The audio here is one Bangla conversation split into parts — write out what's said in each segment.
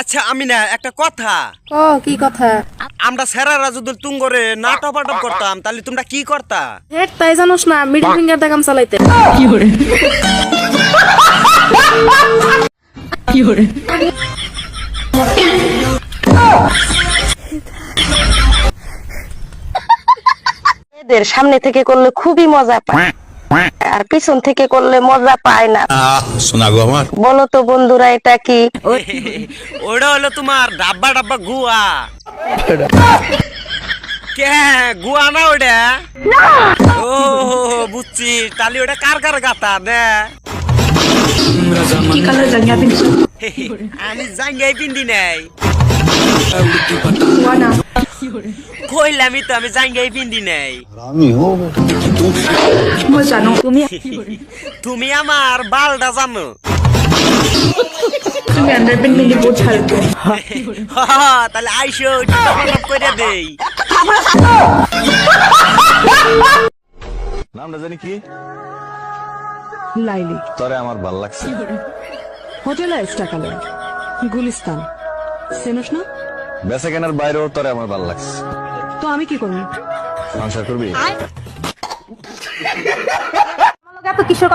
আচ্ছা আমি না একটা কথা, ও কি কথা? আমরা সেরারা যদি তুঙ্গরে না টপাটপ করতাম তাহলে তোমরা কি করতা? হেট তাই জানোস না, মিডল ফিঙ্গার দেখাম চালাইতে। এদের সামনে থেকে করলে খুবই মজা পায়, আর পিছন থেকে করলে মজা পায় না। শোনা গো আমার, বলো তো বন্ধুরা এটা কি? ওটা হলো তোমার ডাব্বা ডাব্বা গুয়া। কে গুয়া না ওটা? ও বুঝছি, তাহলে ওটা কার কার গাতা দে? আমি জাঙ্গাই পিন্দি নাই, কইলামই তো আমি জাঙ্গাই পিন্দি নাই। তুমি আমার বালটা জানো? তাহলে আইসো টপ করে দেই। নামটা জানি কি? লাইলি। তরে আমার ভাল লাগছে। হোটেল ইস্টাকালে গুলিস্তান চেনস না? বেচা কেনার বাইরেও তরে আমার ভাল লাগছে। তো আমি কি করব? সংসার করবি? কিশোর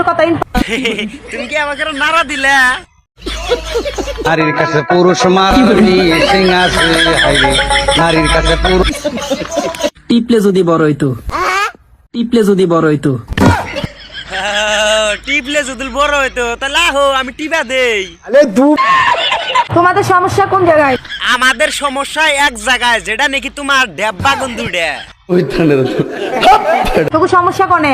কথা তুমি কি আমাকে নাড়া দিলে? নারীর কাছে পুরুষ মারানি সিং আছে হাইরে, নারীর কাছে পুরুষ টিপলে যদি বড় হইতো, টিপলে যদি বড় হইতো, টিপলে যদি বড় হইতো তাহলে আহো আমি টিপা দেই। তোমাদের সমস্যা কোন জায়গায়? আমাদের সমস্যা এক জায়গায়, যেটা নাকি তোমার ডেব্বা গন্ধুটা। তোকে সমস্যা কোনে?